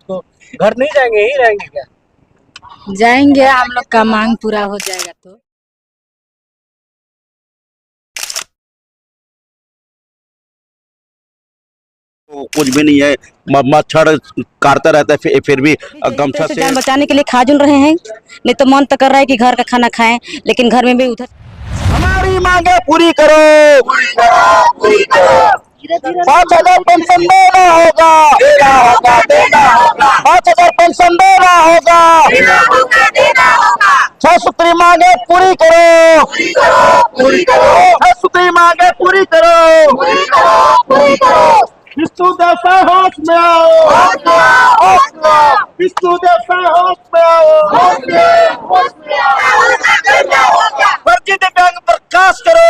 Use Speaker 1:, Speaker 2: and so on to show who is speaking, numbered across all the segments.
Speaker 1: तो घर नहीं जाएंगे, यही रहेंगे क्या?
Speaker 2: जाएंगे, हम लोग का मांग पूरा हो जाएगा तो।
Speaker 3: तो कुछ भी नहीं है, मच्छर काटता रहता है, फिर भी गमछा से
Speaker 4: जान बचाने के लिए खा जुल रहे हैं। नहीं तो मन तो कर रहा है कि घर का खाना खाएं, लेकिन घर में भी उधर
Speaker 3: हमारी मांगे पूरी करो, 5,000 पेंशन देना होगा, 5,000 पेंशन देना होगा, 6 सूत्री मांगे पूरी करो, 6 सूत्री मांगे पूरी करो, विष्णु देवता होश में आओ, विष्णु देवता होश में आओ, फर्जी दिव्यांग बर्खास्त करो,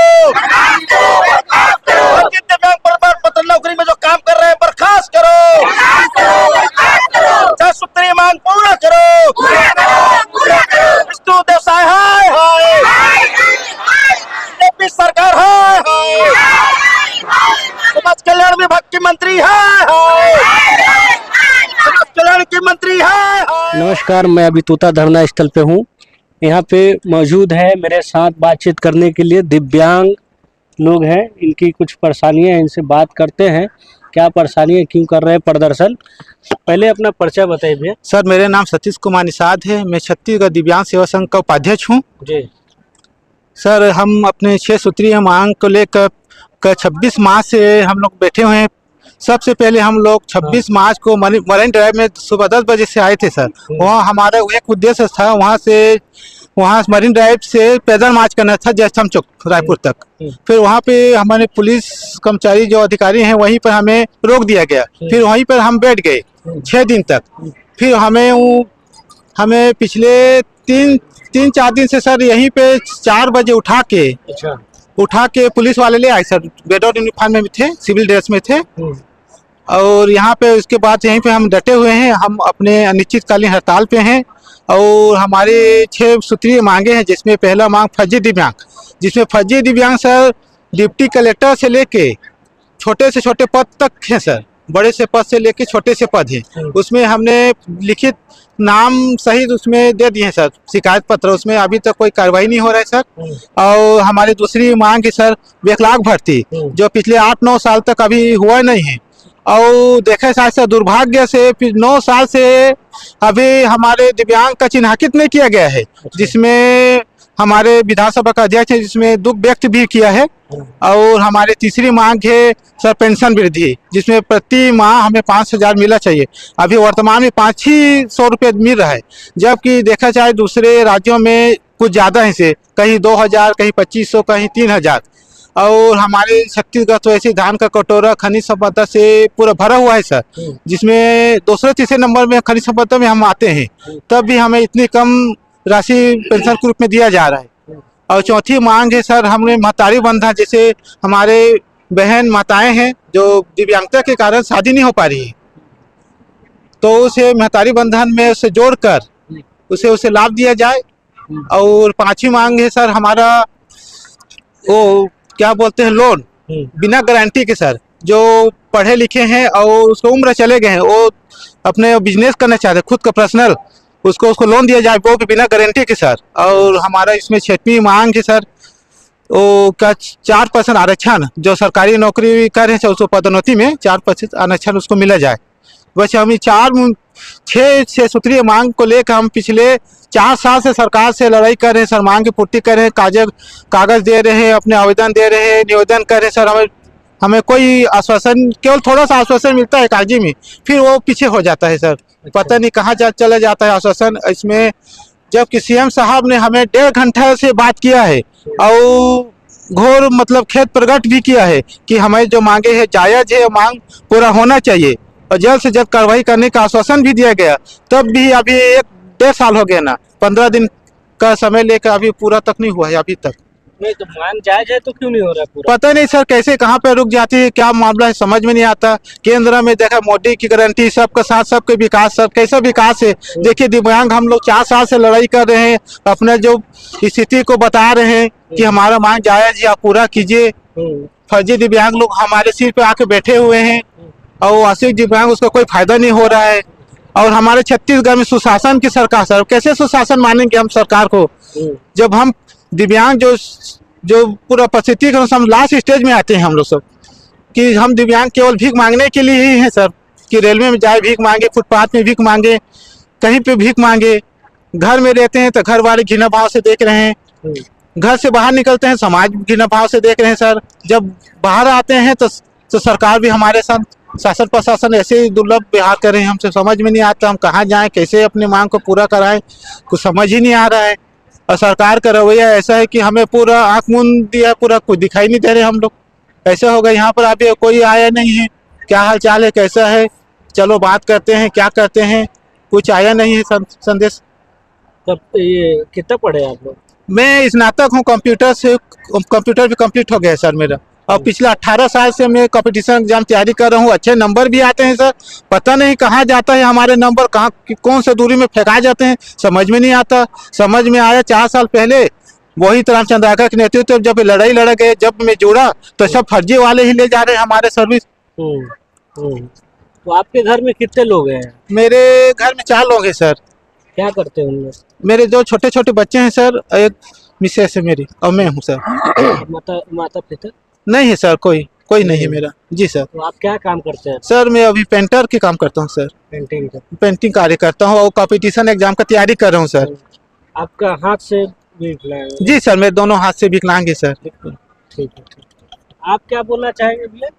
Speaker 3: फर्जी दिव्यांग प्रमाण पत्र नौकरी में जो काम कर रहे हैं बर्खास्त करो, 6 सूत्री मांग पूरा करो, विष्णु देवता हाय हाय, बीजेपी सरकार हाय हाय, समाज कल्याण विभाग के मंत्री हाय हाय, समाज कल्याण के मंत्री हाय हाय।
Speaker 1: नमस्कार, मैं अभी तोता धरना स्थल पे हूँ। यहाँ पे मौजूद है मेरे साथ बातचीत करने के लिए दिव्यांग लोग हैं। इनकी कुछ परेशानियां हैं, इनसे बात करते हैं। क्या परेशानियां, क्यों कर रहे हैं प्रदर्शन? पहले अपना परिचय बताइए भैया।
Speaker 5: सर, मेरे नाम सतीश कुमार निषाद है। मैं छत्तीसगढ़ दिव्यांग सेवा संघ का उपाध्यक्ष हूँ।
Speaker 1: जी
Speaker 5: सर, हम अपने 6 सूत्रीय मांग को लेकर 26 मार्च से हम लोग बैठे हुए हैं। सबसे पहले हम लोग 26 मार्च को मरीन ड्राइव में सुबह 10 बजे से आए थे सर। वहाँ हमारा एक उद्देश्य था, वहाँ मरीन ड्राइव से पैदल मार्च करना था जयस्तंभ चौक रायपुर तक। फिर वहाँ पे हमारे पुलिस कर्मचारी जो अधिकारी हैं वहीं पर हमें रोक दिया गया। फिर वहीं पर हम बैठ गए 6 दिन तक। फिर हमें पिछले 3-4 दिन से सर यहीं पे 4 बजे उठा के पुलिस वाले ले आए सर। बेडआउट यूनिफॉर्म में थे, सिविल ड्रेस में थे। और यहाँ पे उसके बाद यहीं पे हम डटे हुए हैं। हम अपने अनिश्चितकालीन हड़ताल पे हैं। और हमारे 6 सूत्रीय मांगे हैं, जिसमें पहला मांग फर्जी दिव्यांग, जिसमें फर्जी दिव्यांग सर डिप्टी कलेक्टर से लेके छोटे से छोटे पद तक हैं सर। बड़े से पद से लेके छोटे से पद हैं। उसमें हमने लिखित नाम सहित उसमें दे दिए हैं सर, शिकायत पत्र। उसमें अभी तक कोई कार्रवाई नहीं हो रहा है सर। और हमारी दूसरी मांग है सर विकलांग भर्ती, जो पिछले 8-9 साल तक अभी हुआ नहीं है। और देखे साथ सर, दुर्भाग्य से 9 साल से अभी हमारे दिव्यांग का चिन्हांकित नहीं किया गया है, जिसमें हमारे विधानसभा का अध्यक्ष है, जिसमें दुख व्यक्त भी किया है। और हमारी तीसरी मांग है सर पेंशन वृद्धि, जिसमें प्रति माह हमें 5,000 मिलना चाहिए। अभी वर्तमान में 500 रुपये मिल रहा है, जबकि देखा जाए दूसरे राज्यों में कुछ ज़्यादा है से, कहीं 2,000, कहीं 2,500, कहीं 3,000। और हमारे छत्तीसगढ़ तो ऐसे धान का कटोरा खनिज संपदा से पूरा भरा हुआ है सर, जिसमें दूसरे-तीसरे नंबर में खनिज संपदा में हम आते हैं, तब भी हमें इतनी कम राशि पेंशन के रूप में दिया जा रहा है। और चौथी मांग है सर, हमने महतारी बंधन, जैसे हमारे बहन माताएं हैं जो दिव्यांगता के कारण शादी नहीं हो पा रही है, तो उसे महतारी बंधन में उसे जोड़कर उसे लाभ दिया जाए। और 5वीं मांग है सर हमारा वो क्या बोलते हैं, लोन बिना गारंटी के सर, जो पढ़े लिखे हैं और उसको उम्र चले गए हैं, वो अपने बिजनेस करना चाहते हैं खुद का पर्सनल, उसको लोन दिया जाए, वो भी बिना गारंटी के सर। और हमारा इसमें 6वीं मांग है सर वो क्या 4% आरक्षण, जो सरकारी नौकरी कर रहे हैं उसको पदोन्नति में 4% आरक्षण उसको मिला जाए। बस हम 6 सूत्रीय मांग को लेकर हम पिछले 4 साल से सरकार से लड़ाई कर रहे हैं सर। मांग की पूर्ति कर रहे हैं, कागज दे रहे हैं, अपने आवेदन दे रहे हैं, निवेदन कर रहे हैं सर। हमें कोई आश्वासन, केवल थोड़ा सा आश्वासन मिलता है कागजी में, फिर वो पीछे हो जाता है सर। पता नहीं कहाँ चला जाता है आश्वासन। इसमें जबकि सीएम साहब ने हमें 1.5 घंटा से बात किया है और घोर मतलब खेद प्रकट भी किया है कि हमारी जो मांगे है जायज है, मांग पूरा होना चाहिए और जल्द से जल्द कार्रवाई करने का आश्वासन भी दिया गया। तब भी अभी 1-1.5 साल हो गया ना, 15 दिन का समय लेकर अभी पूरा तक नहीं हुआ है अभी तक।
Speaker 1: नहीं तो मांग जायज है तो क्यों नहीं हो रहा पूरा?
Speaker 5: पता नहीं सर, कैसे कहाँ पे रुक जाती है, क्या मामला है समझ में नहीं आता। केंद्र में देखा मोदी की गारंटी, सबका साथ सबके विकास, सर कैसा विकास है? देखिए दिव्यांग हम लोग 4 साल से लड़ाई कर रहे हैं, अपने जो स्थिति को बता रहे हैं कि हमारा मांग जायज या पूरा कीजिए। फर्जी दिव्यांग लोग हमारे सिर पे आके बैठे हुए हैं और वास्तविक दिव्यांग उसका कोई फायदा नहीं हो रहा है। और हमारे छत्तीसगढ़ में सुशासन की सरकार सर, कैसे सुशासन मानेंगे हम सरकार को जब हम दिव्यांग जो पूरा परिस्थिति के हम लास्ट स्टेज में आते हैं हम लोग सब, कि हम दिव्यांग केवल भीख मांगने के लिए ही हैं सर, कि रेलवे में जाए भीख मांगे, फुटपाथ में भीख मांगे, कहीं पे भीख मांगे। घर में रहते हैं तो घर वाले घृणा भाव से देख रहे हैं, घर से बाहर निकलते हैं समाज घृणा भाव से देख रहे हैं सर। जब बाहर आते हैं तो सरकार भी हमारे साथ, शासन प्रशासन ऐसे ही दुर्लभ व्यवहार कर रहे हैं, हमसे समझ में नहीं आता हम कहाँ जाएं, कैसे अपने मांग को पूरा कराएं, कुछ समझ ही नहीं आ रहा है। और सरकार का रवैया ऐसा है कि हमें पूरा आंख मूंद दिया, पूरा कुछ दिखाई नहीं दे रहे हम लोग। ऐसा होगा यहाँ पर अभी कोई आया नहीं है, क्या हाल चाल है, कैसा है, चलो बात करते हैं, क्या करते हैं, कुछ आया नहीं है संदेश।
Speaker 1: तब ये कितना पढ़े आप लोग?
Speaker 5: मैं स्नातक हूँ, कंप्यूटर भी कंप्लीट हो गया है सर मेरा, और पिछले 18 साल से मैं कंपटीशन एग्जाम तैयारी कर रहा हूँ। अच्छे नंबर भी आते हैं सर, पता नहीं कहाँ जाता है हमारे नंबर, कहाँ कौन सा दूरी में फेंका जाते हैं, समझ में नहीं आता। समझ में आया 4 साल पहले, वही रामचंद्र आका के नेतृत्व जब लड़ाई लड़ गए, जब मैं जुड़ा तो सब फर्जी वाले ही ले जा रहे हैं हमारे सर्विस।
Speaker 1: तो आपके घर में कितने लोग हैं?
Speaker 5: मेरे घर में 4 लोग हैं सर।
Speaker 1: क्या करते हैं उनमें?
Speaker 5: मेरे 2 छोटे छोटे बच्चे हैं सर, एक मिसेस है मेरी और मैं हूँ सर।
Speaker 1: माता पिता
Speaker 5: नहीं है सर, कोई नहीं है मेरा। जी सर।
Speaker 1: तो आप क्या काम करते हैं?
Speaker 5: सर मैं अभी पेंटर के काम करता हूँ सर, पेंटिंग कार्य करता हूँ और कंपटीशन एग्जाम का तैयारी कर रहा हूँ सर।
Speaker 1: आपका हाथ से विकलांग?
Speaker 5: जी सर, मेरे दोनों हाथ से विकलांग है सर।
Speaker 1: ठीक है। आप क्या बोलना चाहेंगे भैया?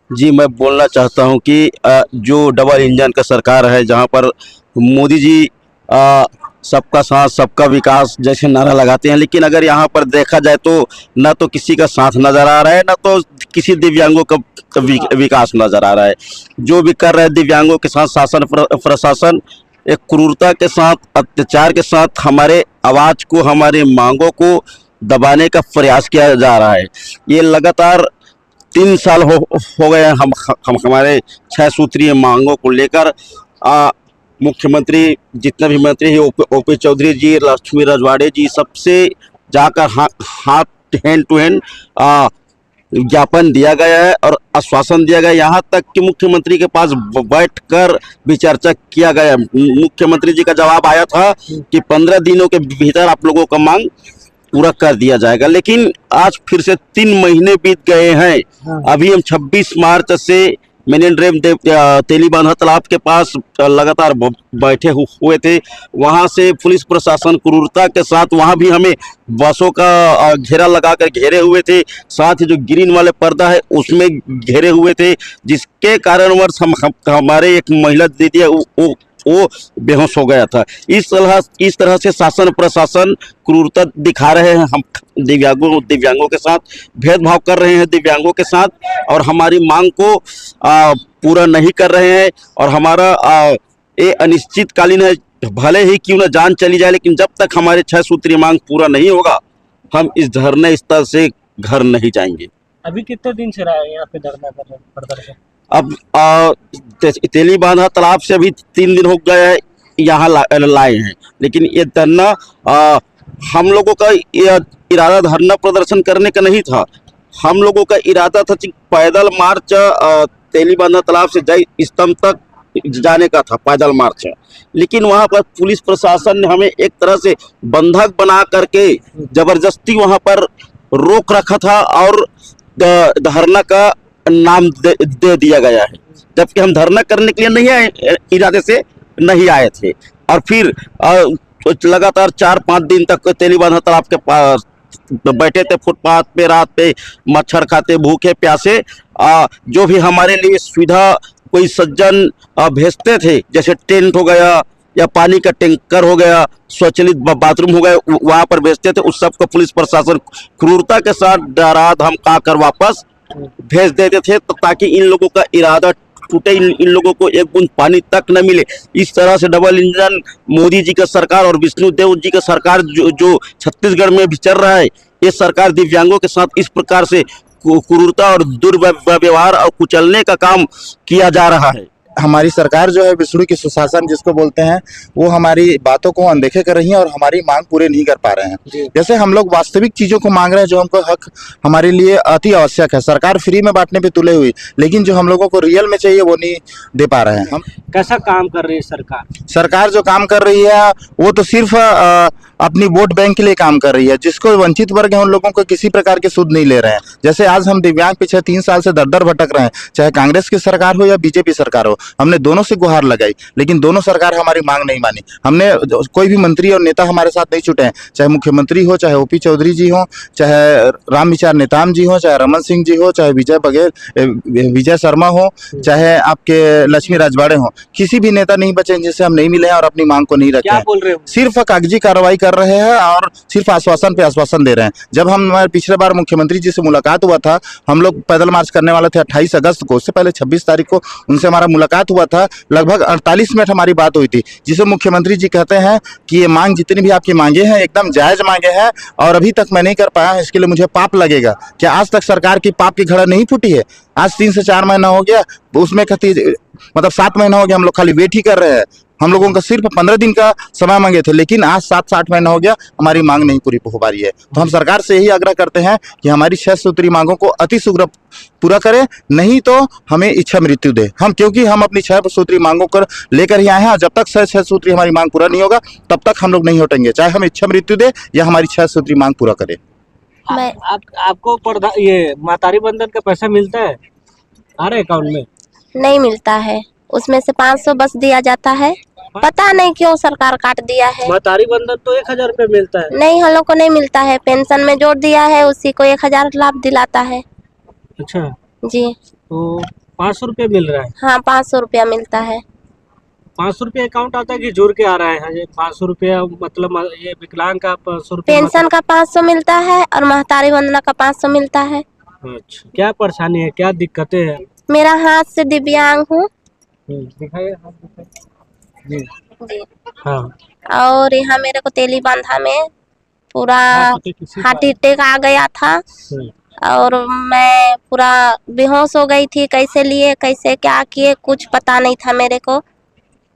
Speaker 6: जी, मैं बोलना चाहता हूं कि जो डबल इंजन का सरकार है, जहां पर मोदी जी सबका साथ सबका विकास जैसे नारा लगाते हैं, लेकिन अगर यहां पर देखा जाए तो न तो किसी का साथ नज़र आ रहा है, न तो किसी दिव्यांगों का विकास नज़र आ रहा है। जो भी कर रहे हैं दिव्यांगों के साथ शासन प्रशासन एक क्रूरता के साथ, अत्याचार के साथ हमारे आवाज़ को, हमारे मांगों को दबाने का प्रयास किया जा रहा है। ये लगातार 3 साल हो गए हम हमारे 6 सूत्रीय मांगों को लेकर मुख्यमंत्री, जितने भी मंत्री हैं, ओपी चौधरी जी, लक्ष्मी रजवाड़े जी, सबसे जाकर हाथ हैंड टू हैंड ज्ञापन दिया गया है और आश्वासन दिया गया। यहाँ तक कि मुख्यमंत्री के पास बैठकर भी चर्चा किया गया। मुख्यमंत्री जी का जवाब आया था कि 15 दिनों के भीतर आप लोगों का मांग पूरा कर दिया जाएगा, लेकिन आज फिर से 3 महीने बीत गए हैं। अभी हम 26 मार्च से मेरिन ड्राइव तेलीबांधा तालाब के पास लगातार बैठे हुए थे। वहां से पुलिस प्रशासन क्रूरता के साथ वहां भी हमें बसों का घेरा लगाकर घेरे हुए थे, साथ ही जो ग्रीन वाले पर्दा है उसमें घेरे हुए थे, जिसके कारणवश हमारे एक महिला दीदी है वो बेहोश हो गया था। इस तरह से शासन प्रशासन क्रूरता दिखा रहे हैं, हम दिव्यांगों के साथ भेदभाव कर रहे हैं दिव्यांगों के साथ, और हमारी मांग को पूरा नहीं कर रहे हैं। और हमारा ये अनिश्चितकालीन है, भले ही क्यों न जान चली जाए, लेकिन जब तक हमारे 6 सूत्रीय मांग पूरा नहीं होगा हम इस धरने स्थल से घर नहीं जाएंगे।
Speaker 1: अभी कितने दिन से रहा है यहाँ पे धरना कर रहे हैं, प्रदर्शन? अब
Speaker 6: तेलीबांधा तालाब से अभी 3 दिन हो गए हैं यहाँ लाए हैं, लेकिन ये धरना हम लोगों का इरादा धरना प्रदर्शन करने का नहीं था। हम लोगों का इरादा था कि पैदल मार्च तेलीबांधा तालाब से जय स्तंभ तक जाने का था, पैदल मार्च। लेकिन वहाँ पर पुलिस प्रशासन ने हमें एक तरह से बंधक बना करके जबरदस्ती वहाँ पर रोक रखा था और धरना का नाम दे दिया गया है, जबकि हम धरना करने के लिए नहीं आए, इरादे से नहीं आए थे। और फिर लगातार 4-5 दिन तक तेलीबांधा तालाब के पास बैठे थे, फुटपाथ पे, रात पे मच्छर खाते, भूखे प्यासे। जो भी हमारे लिए सुविधा कोई सज्जन भेजते थे, जैसे टेंट हो गया या पानी का टैंकर हो गया, स्वचालित बाथरूम हो गया, वहाँ पर भेजते थे, उस सबको पुलिस प्रशासन क्रूरता के साथ डरा धमका कर वापस भेज देते थे, तो ताकि इन लोगों का इरादा टूटे, इन लोगों को एक बूंद पानी तक न मिले। इस तरह से डबल इंजन मोदी जी का सरकार और विष्णुदेव जी का सरकार जो छत्तीसगढ़ में भी चल रहा है, ये सरकार दिव्यांगों के साथ इस प्रकार से क्रूरता और दुर्व्यवहार और कुचलने का काम किया जा रहा है।
Speaker 3: हमारी सरकार जो है विष्णु की सुशासन जिसको बोलते हैं, वो हमारी बातों को अनदेखे कर रही है और हमारी मांग पूरे नहीं कर पा रहे हैं। जैसे हम लोग वास्तविक चीजों को मांग रहे हैं, जो हमको हक हमारे लिए अति आवश्यक है। सरकार फ्री में बांटने पे तुले हुई, लेकिन जो हम लोगों को रियल में चाहिए वो नहीं दे पा रहे हैं। हम
Speaker 1: कैसा काम कर रही है सरकार?
Speaker 3: सरकार जो काम कर रही है वो तो सिर्फ अपनी वोट बैंक के लिए काम कर रही है। जिसको वंचित वर्ग है उन लोगों को किसी प्रकार के सुध नहीं ले रहे हैं। जैसे आज हम दिव्यांग पिछले 3 साल से दर दर भटक रहे हैं, चाहे कांग्रेस की सरकार हो या बीजेपी सरकार हो। हमने दोनों से गुहार लगाई, लेकिन दोनों सरकार हमारी मांग नहीं मानी। हमने कोई भी मंत्री और नेता हमारे साथ नहीं छूटे हैं, चाहे मुख्यमंत्री हो, चाहे ओपी चौधरी जी हो, चाहे रामविचार नेताम जी हो, चाहे रमन सिंह जी हो, चाहे विजय शर्मा हो, चाहे आपके लक्ष्मी राजवाड़े हो। किसी भी नेता नहीं बचे जिससे हम नहीं मिले हैं और अपनी मांग को नहीं रखे
Speaker 1: क्या
Speaker 3: हैं।
Speaker 1: बोल रहे हो?
Speaker 3: सिर्फ कागजी कार्रवाई कर रहे हैं और सिर्फ आश्वासन पे आश्वासन दे रहे हैं। जब हम पिछले बार मुख्यमंत्री जी से मुलाकात हुआ था, हम लोग पैदल मार्च करने वाले थे 28 अगस्त को। उससे पहले 26 तारीख को उनसे हमारा मुलाकात हुआ था। लगभग 48 मिनट हमारी बात हुई थी, जिसे मुख्यमंत्री जी कहते हैं कि ये मांग जितनी भी आपकी मांगे हैं एकदम जायज मांगे हैं और अभी तक मैं नहीं कर पाया, इसके लिए मुझे पाप लगेगा। क्या आज तक सरकार की पाप की घड़ा नहीं फूटी है? आज 3 से 4 महीना हो गया, उसमें मतलब 7 महीना हो गया हम लोग खाली वेट ही कर रहे हैं। हम लोगों का सिर्फ 15 दिन का समय मांगे थे, लेकिन आज 7 से 8 महीना हो गया, हमारी मांग नहीं पूरी हो पा रही है। तो हम सरकार से यही आग्रह करते हैं कि हमारी 6 सूत्री मांगों को अति शीघ्र पूरा करें, नहीं तो हमें इच्छा मृत्यु दे। क्योंकि हम अपनी 6 सूत्री मांगों को लेकर ही आए हैं। जब तक 6 सूत्री हमारी मांग पूरा नहीं होगा तब तक हम लोग नहीं हटेंगे, चाहे हम इच्छा मृत्यु दे या हमारी 6 सूत्री मांग पूरा करें।
Speaker 1: आपको ये महतारी बंधन का पैसा मिलता है आ रहा है अकाउंट में?
Speaker 7: नहीं मिलता है, उसमें से 500 बस दिया जाता है। पता नहीं क्यों सरकार काट दिया है।
Speaker 1: महतारी बंधन तो 1000 रुपये मिलता है।
Speaker 7: नहीं, हम लोग को नहीं मिलता है। पेंशन में जोड़ दिया है, उसी को 1000 लाभ दिलाता है।
Speaker 1: अच्छा
Speaker 7: जी,
Speaker 1: तो 500 रुपये मिल रहा है?
Speaker 7: हाँ, 500 रुपया मिलता है।
Speaker 1: 500 रुपये अकाउंट आता है कि जोड़ के आ रहा है? ये 500 रुपया मतलब ये विकलांग का 500 रुपये
Speaker 7: पेंशन का 500 मिलता है और महतारी वंदना का 500 मिलता है।
Speaker 1: अच्छा, क्या परेशानी है, क्या दिक्कतें हैं?
Speaker 7: मेरा हाथ से दिव्यांग हूँ
Speaker 1: दिखाइए हाथ दिखाइए। जी
Speaker 7: जी।
Speaker 1: हाँ,
Speaker 7: और यहाँ मेरे को तेली बांधा में पूरा हार्ट अटैक आ गया था और मैं पूरा बेहोश हो गई थी। कैसे लिए कैसे क्या किए कुछ पता नहीं था मेरे को।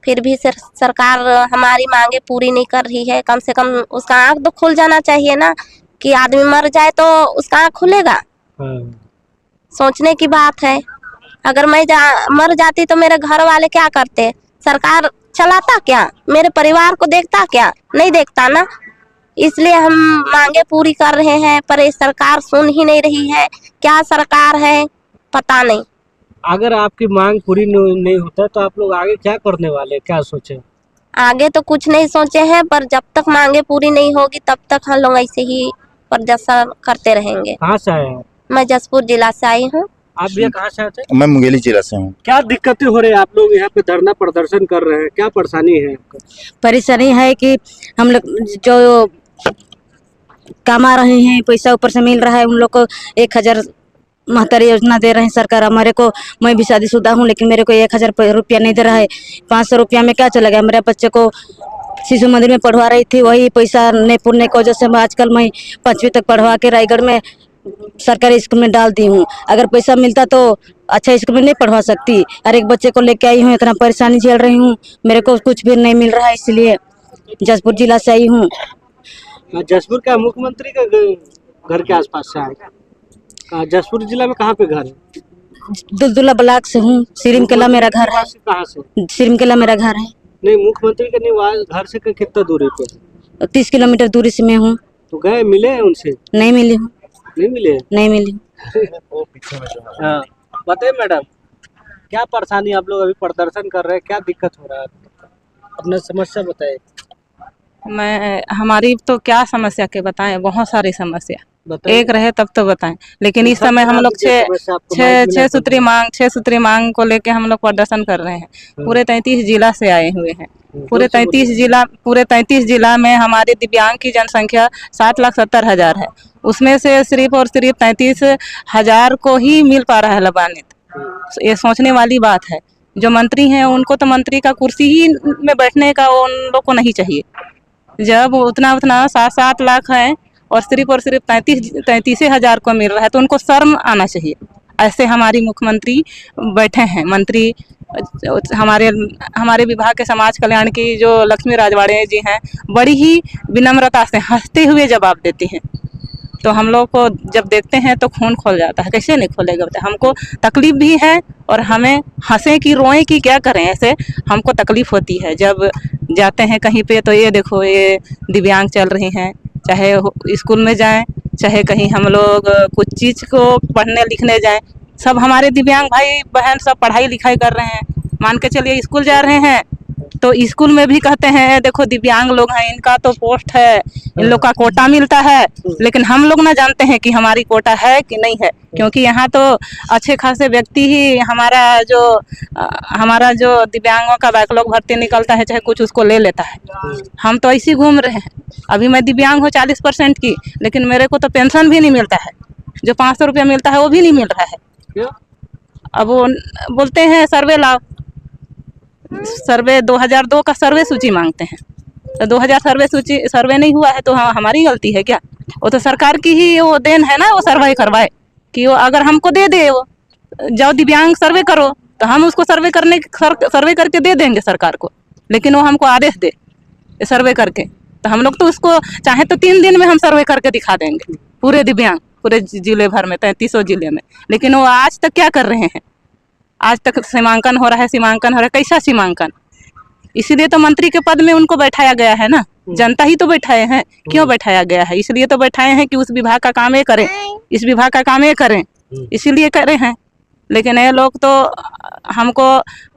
Speaker 7: फिर भी सरकार हमारी मांगे पूरी नहीं कर रही है। कम से कम उसका आँख तो खुल जाना चाहिए ना, कि आदमी मर जाए तो उसका आँख खुलेगा। सोचने की बात है। अगर मैं मर जाती तो मेरे घर वाले क्या करते? सरकार चलाता क्या? मेरे परिवार को देखता क्या? नहीं देखता ना। इसलिए हम मांगे पूरी कर रहे हैं, पर ये सरकार सुन ही नहीं रही है। क्या सरकार है पता नहीं।
Speaker 1: अगर आपकी मांग पूरी नहीं होता तो आप लोग आगे क्या करने वाले, क्या सोचे?
Speaker 7: आगे तो कुछ नहीं सोचे हैं, पर जब तक मांगे पूरी नहीं होगी तब तक हम लोग ऐसे ही प्रदर्शन करते रहेंगे।
Speaker 1: कहाँ से आए हैं?
Speaker 7: मैं जसपुर जिला से आई हूँ।
Speaker 1: आप भी कहाँ से आते हैं?
Speaker 3: मैं मुंगेली जिला से हूँ।
Speaker 1: क्या दिक्कतें हो रही है? आप लोग यहाँ पे धरना प्रदर्शन कर रहे हैं, क्या परेशानी है आपको?
Speaker 4: परेशानी है कि हम लोग जो कमा रहे हैं पैसा ऊपर से मिल रहा है, उन लोग को 1000 महतारी योजना दे रहे हैं सरकार। हमारे को, मैं भी शादीशुदा हूँ लेकिन मेरे को 1000 रुपया नहीं दे रहा है। 500 रुपया में क्या चलेगा? मेरे बच्चे को शिशु मंदिर में पढ़वा रही थी, वही पैसा नहीं पुरने की वजह से आजकल मैं 5वीं तक पढ़वा के रायगढ़ में सरकारी स्कूल में डाल दी हूँ। अगर पैसा मिलता तो अच्छा स्कूल में नहीं पढ़वा सकती। और एक बच्चे को लेके आई हूँ, इतना परेशानी झेल रही हूँ, मेरे को कुछ भी नहीं मिल रहा है, इसलिए जसपुर जिला से आई हूँ।
Speaker 1: जसपुर का मुख्यमंत्री का घर के आसपास से आए। जसपुर जिला में कहाँ पे घर है?
Speaker 4: दुलदुला ब्लॉक से हूँ। सिरिम किला मेरा घर है।
Speaker 1: कहाँ से?
Speaker 4: सिरिम किला मेरा घर है।
Speaker 1: नहीं, मुख्यमंत्री का निवास घर से कितना दूरी पे?
Speaker 4: 30 किलोमीटर दूरी से मैं हूँ।
Speaker 1: तो गए, मिले हैं उनसे?
Speaker 4: नहीं मिली हूँ।
Speaker 1: नहीं मिले?
Speaker 4: नहीं मिली।
Speaker 1: हाँ, बताइए मैडम, क्या परेशानी आप लोग अभी प्रदर्शन कर रहे हैं, क्या दिक्कत हो रहा है? अपना समस्या बताइए।
Speaker 8: हमारी तो क्या समस्या के बताएं, बहुत सारी समस्या।
Speaker 1: बताइए।
Speaker 8: एक रहे तब तो बताएं, लेकिन इस समय हम लोग 6 सूत्री मांग को लेके हम लोग प्रदर्शन कर रहे हैं। पूरे 33 जिला से आए हुए हैं। पूरे 33 जिला में हमारे दिव्यांग की जनसंख्या 7,70,000 है। उसमें से सिर्फ और सिर्फ 33,000 को ही मिल पा रहा है लाभान्वित। ये सोचने वाली बात है। जो मंत्री हैं उनको तो मंत्री का कुर्सी ही में बैठने का उन लोग को नहीं चाहिए। जब उतना 7 लाख है और सिर्फ 33,000 को मिल रहा है तो उनको शर्म आना चाहिए। ऐसे हमारी मुख्यमंत्री बैठे हैं मंत्री। हमारे विभाग के समाज कल्याण की जो लक्ष्मी राजवाड़े जी हैं, बड़ी ही विनम्रता से हंसते हुए जवाब देती हैं। तो हम लोग को जब देखते हैं तो खून खोल जाता है। कैसे नहीं खोलेगा बताए, हमको तकलीफ भी है और हमें हंसे की रोए की क्या करें, ऐसे हमको तकलीफ होती है। जब जाते हैं कहीं पे तो ये देखो ये दिव्यांग चल रही हैं, चाहे स्कूल में जाएं, चाहे कहीं हम लोग कुछ चीज़ को पढ़ने लिखने जाएं, सब हमारे दिव्यांग भाई बहन सब पढ़ाई लिखाई कर रहे हैं। मान के चलिए स्कूल जा रहे हैं तो स्कूल में भी कहते हैं देखो दिव्यांग लोग हैं, इनका तो पोस्ट है, इन लोग का कोटा मिलता है, लेकिन हम लोग ना जानते हैं कि हमारी कोटा है कि नहीं है, क्योंकि यहाँ तो अच्छे खासे व्यक्ति ही हमारा जो दिव्यांगों का बैकलॉग भर्ती निकलता है चाहे कुछ उसको ले लेता है। हम तो ऐसे घूम रहे हैं। अभी मैं दिव्यांग हूँ 40% की, लेकिन मेरे को तो पेंशन भी नहीं मिलता है, जो 500 रुपया मिलता है वो भी नहीं मिल रहा है। अब वो बोलते हैं सर्वे लाओ, सर्वे 2002 का सर्वे सूची मांगते हैं, तो 2000 सर्वे नहीं हुआ है तो हमारी गलती है क्या? वो तो सरकार की ही वो देन है ना, वो सर्वे करवाए कि वो अगर हमको दे दे वो जाओ दिव्यांग सर्वे करो तो हम उसको सर्वे करके दे देंगे सरकार को, लेकिन वो हमको आदेश दे सर्वे करके, तो हम लोग तो उसको चाहे तो 3 दिन में हम सर्वे करके दिखा देंगे पूरे दिव्यांग, पूरे जिले भर में 3300 जिले में। लेकिन वो आज तक क्या कर रहे हैं? आज तक सीमांकन हो रहा है, कैसा सीमांकन? इसीलिए तो मंत्री के पद में उनको बैठाया गया है ना, जनता ही तो बैठाए हैं। क्यों बैठाया गया है? इसलिए तो बैठाए हैं कि उस विभाग का काम ये करें, इस विभाग का काम ये करें, इसीलिए करे हैं। लेकिन ये लोग तो हमको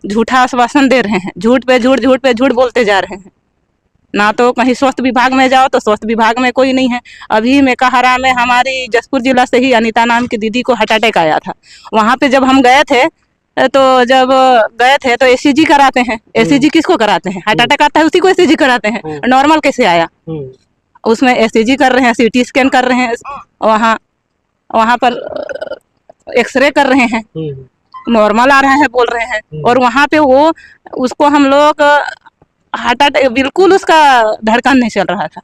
Speaker 8: झूठा आश्वासन दे रहे हैं, झूठ पे झूठ बोलते जा रहे हैं। ना तो कहीं स्वास्थ्य विभाग में जाओ तो स्वास्थ्य विभाग में कोई नहीं है। अभी मेकाहारा में हमारी जसपुर जिला से ही अनीता नाम की दीदी को हार्ट अटैक आया था। वहाँ पे जब हम गए थे तो एसीजी कराते हैं। एसीजी किसको कराते हैं? हार्ट अटैक आता है उसी को एसीजी कराते हैं। नॉर्मल कैसे आया? उसमें एसीजी कर रहे हैं, सीटी स्कैन कर रहे हैं, वहाँ पर एक्सरे कर रहे हैं, नॉर्मल आ रहा है बोल रहे हैं। और वहाँ पे उसको हम लोग हार्ट अटैक, बिल्कुल उसका धड़कन नहीं चल रहा था।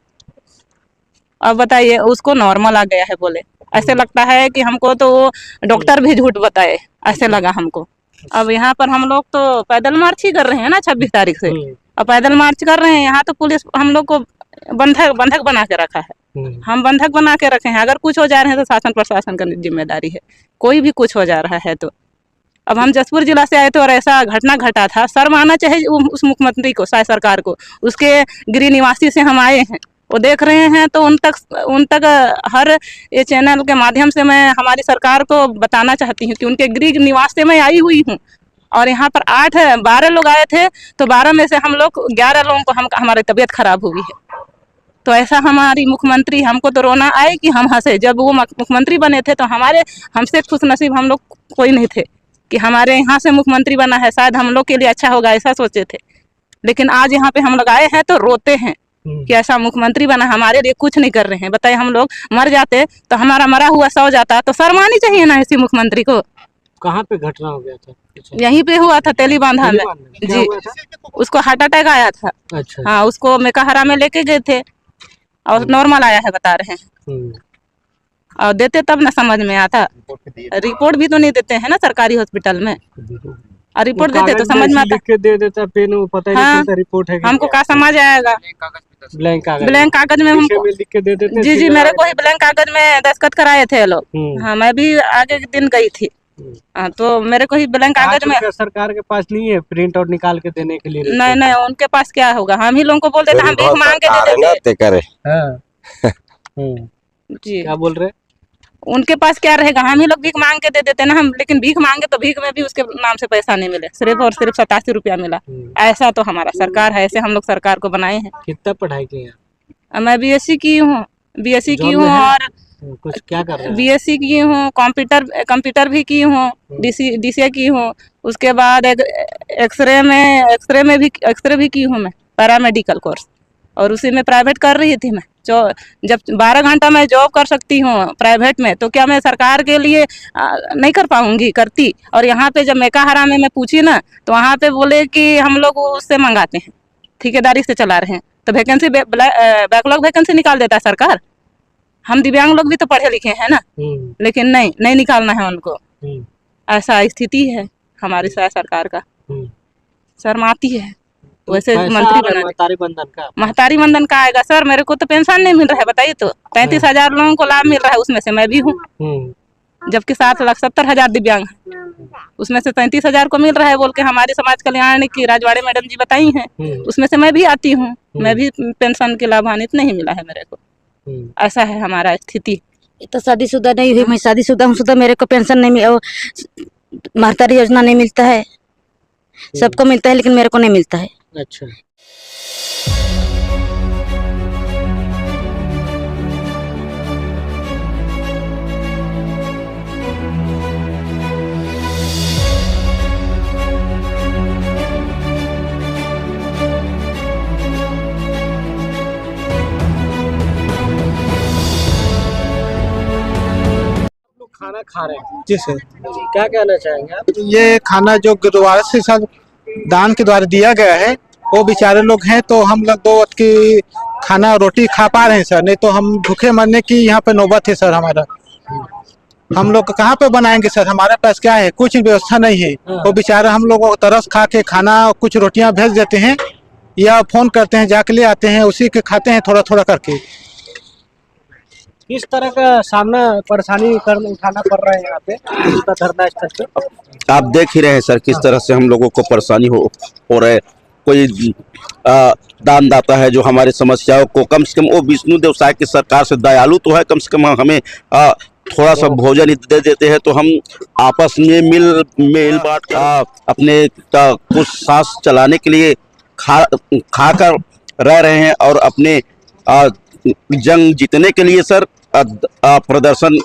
Speaker 8: अब बताइए उसको नॉर्मल आ गया है बोले। ऐसे लगता है कि हमको तो वो डॉक्टर भी झूठ बताए, ऐसे लगा हमको। अब यहाँ पर हम लोग तो पैदल मार्च ही कर रहे हैं ना 26 तारीख से। अब पैदल मार्च कर रहे हैं, यहाँ तो पुलिस हम लोग को बंधक बना के रखा है। हम बंधक बना के रखे हैं। अगर कुछ हो जा रहे हैं तो शासन प्रशासन का जिम्मेदारी है, कोई भी कुछ हो जा रहा है तो। अब हम जसपुर जिला से आए थे और ऐसा घटना घटा था, शर्म आना चाहिए उस मुख्यमंत्री को, शायद सरकार को। उसके गृह निवासी से हम आए हैं, वो देख रहे हैं तो उन तक हर ये चैनल के माध्यम से मैं हमारी सरकार को बताना चाहती हूँ कि उनके गृह निवास से मैं आई हुई हूँ। और यहाँ पर 12 लोग आए थे, तो 12 में से हम लोग 11 लोगों को हमारी तबीयत खराब हुई है। तो ऐसा हमारी मुख्यमंत्री, हमको तो रोना आए कि हम हंसे। जब वो मुख्यमंत्री बने थे तो हमसे खुशनसीब हम लोग कोई नहीं थे कि हमारे यहाँ से मुख्यमंत्री बना है, शायद हम लोग के लिए अच्छा होगा, ऐसा सोचे थे। लेकिन आज यहाँ पे हम लोग आए हैं तो रोते हैं कि ऐसा मुख्यमंत्री बना, हमारे लिए कुछ नहीं कर रहे हैं। बताइए हम लोग मर जाते तो हमारा मरा हुआ सौ जाता, तो शर्म आनी चाहिए ना इसी मुख्यमंत्री को।
Speaker 1: कहाँ पे घटना हो गया था?
Speaker 8: यहीं पे हुआ था, तेली बांधा में जी। उसको हार्ट अटैक आया था।
Speaker 1: अच्छा।
Speaker 8: हाँ, उसको मेकाहारा में लेके गए थे और नॉर्मल आया है बता रहे हैं। और देते तब ना समझ में आता। रिपोर्ट भी तो नहीं देते हैं ना सरकारी हॉस्पिटल में, और रिपोर्ट देते तो समझ में आता।
Speaker 1: लिख के दे देता पेन, वो पता ही नहीं चलता रिपोर्ट है कि
Speaker 8: हमको क्या समझ आएगा? ब्लैंक कागज में हमको
Speaker 1: लिख के दे देते।
Speaker 8: जी, मेरे को ही ब्लैंक कागज में दस्तखत कराए थे लोग। हाँ, मैं भी आगे के दिन गई थी। तो मेरे को ही ब्लैंक कागज में।
Speaker 1: सरकार के पास नहीं है प्रिंट आउट निकाल के देने के लिए?
Speaker 8: नहीं, उनके पास क्या होगा? हम ही लोगों को बोल देते, हम भीख मांग के दे देते। जी,
Speaker 1: क्या बोल रहे?
Speaker 8: उनके पास क्या रहेगा? हम ही लोग भीख मांग के दे देते ना हम। लेकिन भीख मांगे तो भीख में भी उसके नाम से पैसा नहीं मिले, सिर्फ और सिर्फ 87 रुपया मिला। ऐसा तो हमारा सरकार है, ऐसे हम लोग सरकार को बनाए हैं।
Speaker 1: कितना पढ़ाई की है?
Speaker 8: मैं बीएससी की हूँ और
Speaker 1: कुछ क्या कर रहे हैं?
Speaker 8: बीएससी की हूँ, कंप्यूटर भी की हूँ, डीसीए की हूँ। उसके बाद एक्सरे भी की हूँ मैं, पैरामेडिकल कोर्स। और उसी में प्राइवेट कर रही थी मैं। जब 12 घंटा मैं जॉब कर सकती हूँ प्राइवेट में, तो क्या मैं सरकार के लिए नहीं कर पाऊंगी? करती। और यहाँ पे जब मेकाहारा में मैं पूछी ना, तो वहाँ पे बोले कि हम लोग उससे मंगाते हैं, ठेकेदारी से चला रहे हैं। तो वैकेंसी बैकलॉग वैकेंसी निकाल देता है सरकार। हम दिव्यांग लोग भी तो पढ़े लिखे हैं ना, लेकिन नहीं निकालना है उनको। ऐसा स्थिति है हमारी सरकार का, शर्माती है। वैसे मंत्री बना
Speaker 1: महतारी बंधन का
Speaker 8: महतारी बंधन का आएगा सर, मेरे को तो पेंशन नहीं मिल रहा है, बताइए तो। 35,000 लोगों को लाभ मिल रहा है, उसमें से मैं भी हूँ, जबकि 7,70,000 दिव्यांग है, उसमें से 33,000 को मिल रहा है बोल के हमारी समाज कल्याण की राजवाड़े मैडम जी बताई हैं, उसमें से मैं भी आती हूँ, मैं भी पेंशन के लाभान्वित नहीं मिला है मेरे को। ऐसा है हमारा स्थिति।
Speaker 4: तो शादीशुदा नहीं हुई, मैं शादीशुदा हूँ, तो मेरे को पेंशन नहीं मिला, महतारी योजना नहीं मिलता है, सबको मिलता है लेकिन मेरे को नहीं मिलता है।
Speaker 1: अच्छा, खाना खा रहे हैं,
Speaker 5: जी सर।
Speaker 1: क्या कहना चाहेंगे आप?
Speaker 5: ये खाना जो गुरुद्वारा से सब दान के द्वारा दिया गया है, वो बेचारे लोग हैं, तो हम लोग 2 वक्त की खाना रोटी खा पा रहे हैं सर, नहीं तो हम भूखे मरने की यहाँ पे नौबत है सर हमारा। हम लोग कहाँ पे बनाएंगे सर, हमारे पास क्या है, कुछ व्यवस्था नहीं है। वो बेचारा हम लोग तरस खा के खाना कुछ रोटियां भेज देते हैं या फोन करते हैं, जाके ले आते हैं, उसी के खाते हैं थोड़ा थोड़ा करके।
Speaker 1: किस तरह का सामना परेशानी उठाना पड़ रहा है यहाँ पे धरना स्थल पे?
Speaker 6: आप देख ही रहे हैं सर किस तरह से हम लोगों को परेशानी हो रहा है। कोई दानदाता है जो हमारी समस्याओं को कम से कम, वो विष्णु देव साय की सरकार से दयालु तो है, कम से कम हमें थोड़ा सा भोजन दे देते हैं, तो हम आपस में मिल बांट अपने कुछ सांस चलाने के लिए खा कर रह रहे हैं और अपने जंग जीतने के लिए सर प्रदर्शन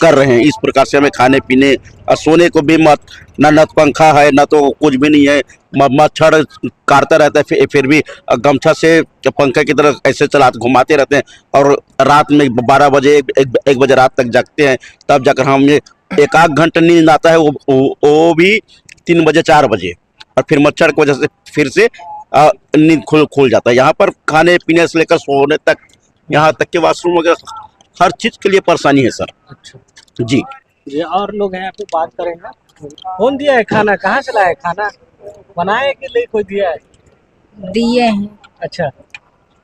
Speaker 6: कर रहे हैं। इस प्रकार से हमें खाने पीने सोने को भी मत, न पंखा है न तो कुछ भी नहीं है, मच्छर काटता रहता है, फिर भी गमछा से पंखे की तरह ऐसे घुमाते रहते हैं और रात में 12 बजे 1 बजे रात तक जगते हैं, तब जाकर हमें 1 घंटा नींद आता है, वो भी 3 बजे 4 बजे, और फिर मच्छर की वजह से फिर से नींद खुल जाता है। यहाँ पर खाने पीने से लेकर सोने तक, यहाँ तक के वॉशरूम वगैरह हर चीज के लिए परेशानी है सर।
Speaker 1: अच्छा
Speaker 6: जी
Speaker 1: जी, और लोग हैं यहाँ पे, बात करेंगे। कौन दिया है खाना, कहाँ से लाया है खाना, बनाए के लिए कोई दिया है?
Speaker 2: दिए हैं।
Speaker 1: अच्छा,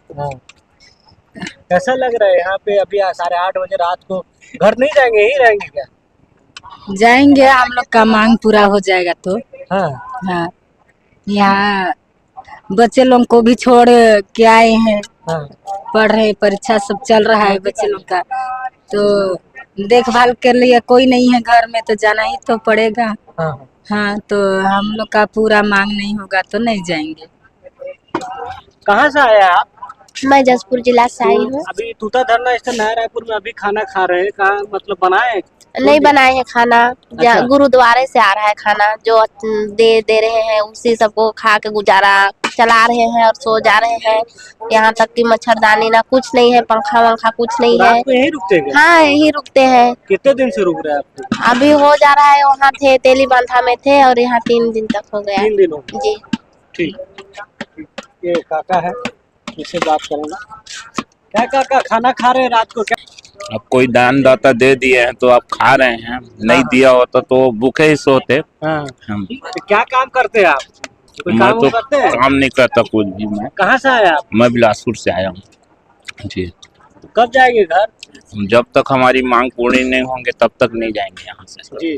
Speaker 1: हाँ, कैसा लग रहा है यहाँ पे? अभी 8:30 बजे रात को घर नहीं जाएंगे, यही रहेंगे क्या?
Speaker 2: जाएंगे, हम लोग का मांग पूरा हो जाएगा तो।
Speaker 1: हाँ
Speaker 2: हाँ, यहाँ बच्चे लोग को भी छोड़ के आए हैं,
Speaker 1: हाँ,
Speaker 2: पढ़ रहे, परीक्षा सब चल रहा है बच्चे लोग का, तो देखभाल के लिए कोई नहीं है घर में, तो जाना ही तो पड़ेगा।
Speaker 1: हाँ।
Speaker 2: हाँ, तो हम लोग का पूरा मांग नहीं होगा तो नहीं जाएंगे।
Speaker 1: कहाँ से आया आप?
Speaker 7: मैं जसपुर जिला से आई हूँ।
Speaker 1: अभी तूता धरना स्थल नया रायपुर में अभी खाना खा रहे हैं, कहाँ मतलब बनाए हैं?
Speaker 7: नहीं बनाए हैं खाना,
Speaker 1: अच्छा।
Speaker 7: गुरुद्वारे से आ रहा है खाना, जो दे रहे हैं उसी सबको खा के गुजारा चला रहे हैं और सो जा रहे हैं। यहाँ तक कि मच्छरदानी ना कुछ नहीं है, पंखा वंखा कुछ नहीं है।
Speaker 1: रात में यहीं रुकते हैं?
Speaker 7: हाँ, यही रुकते हैं।
Speaker 1: कितने दिन से रुक रहे हैं आप?
Speaker 7: अभी हो जा रहा है, वहाँ थे तेली बांधा में थे और यहाँ 3 दिन तक हो गया।
Speaker 1: 3 दिन हो गए।
Speaker 7: जी
Speaker 1: ठीक, ये काका है, इससे बात करेंगे। क्या काका, खाना खा रहे हैं रात को? क्या
Speaker 9: अब कोई दानदाता दे दिए हैं तो आप खा रहे हैं, नहीं दिया होता तो भूखे ही सोते।
Speaker 1: हाँ,
Speaker 9: हम
Speaker 1: तो क्या काम करते हैं आप? कोई
Speaker 9: मैं
Speaker 1: काम
Speaker 9: तो
Speaker 1: करते हैं?
Speaker 9: काम नहीं करता कुछ भी। मैं
Speaker 1: कहाँ से आए आप?
Speaker 9: मैं बिलासपुर से आया हूँ जी।
Speaker 1: कब जाएंगे घर?
Speaker 9: जब तक हमारी मांग पूरी नहीं होंगे तब तक नहीं जाएंगे यहाँ से।
Speaker 1: जी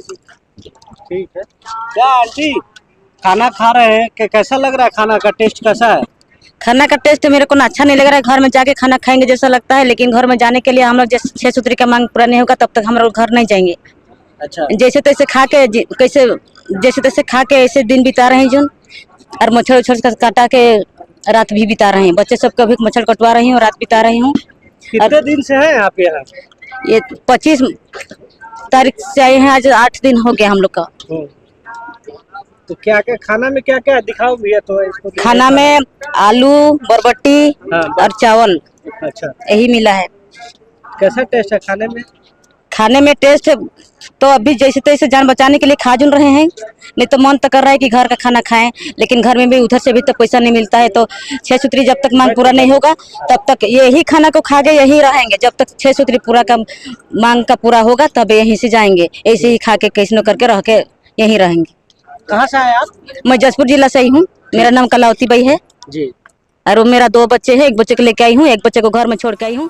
Speaker 1: जी, ठीक है। क्या आंटी, खाना खा रहे हैं, कैसा लग रहा है? खाना का टेस्ट कैसा है?
Speaker 4: खाना का टेस्ट मेरे को अच्छा नहीं लग रहा है, घर में जाके खाना खाएंगे जैसा लगता है, लेकिन घर में जाने के लिए हम लोग 6 सूत्री का मांग पूरा नहीं होगा तब तक हम लोग घर नहीं जाएंगे।
Speaker 1: अच्छा,
Speaker 4: जैसे तैसे खा के कैसे जैसे तैसे खा के ऐसे दिन बिता रहे हैं जो, और मच्छर उच्छर काटा के रात भी बिता रहे हैं, बच्चे सबका भी मच्छर कटवा रही हूँ, रात बिता रही हूँ।
Speaker 1: कितने दिन से है आप यहाँ?
Speaker 4: ये 25 तारीख से आए हैं, आज 8 दिन हो गया हम लोग का।
Speaker 1: तो क्या क्या खाना में क्या क्या दिखाओ भैया तो इसको?
Speaker 4: खाना में आलू, बरबट्टी
Speaker 1: हाँ,
Speaker 4: और चावल,
Speaker 1: अच्छा,
Speaker 4: यही मिला है।
Speaker 1: कैसा टेस्ट है खाने में?
Speaker 4: खाने में टेस्ट तो अभी जैसे तैसे जान बचाने के लिए खा जुन रहे हैं, नहीं तो मन तो कर रहा है कि घर का खाना खाएं, लेकिन घर में भी उधर से भी तो पैसा नहीं मिलता है। तो 6 सूत्री जब तक मांग पूरा नहीं होगा तब तक यही खाना को खा के यहीं रहेंगे। जब तक 6 सूत्री पूरा का मांग का पूरा होगा तब यहीं से जाएंगे, ऐसे ही खा के कैसनो करके रह के यहीं रहेंगे।
Speaker 1: कहाँ से आए आप?
Speaker 4: मैं जसपुर जिला से ही हूँ, मेरा नाम कलावती बाई है
Speaker 1: जी।
Speaker 4: और वो मेरा 2 बच्चे हैं, एक बच्चे को लेके आई हूँ, एक बच्चे को घर में छोड़ के आई हूँ।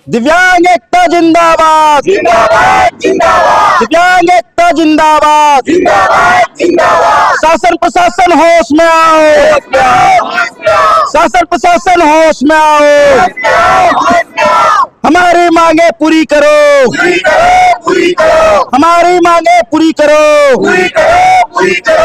Speaker 3: दिव्यांग एकता जिंदाबाद, जिंदाबाद जिंदाबाद। दिव्यांग एकता जिंदाबाद, जिंदाबाद जिंदाबाद। शासन प्रशासन होश में आओ, शासन प्रशासन होश में आओ। हमारी मांगे पूरी करो, पूरी करो, पूरी करो। हमारी मांगे पूरी करो, पूरी करो, पूरी करो।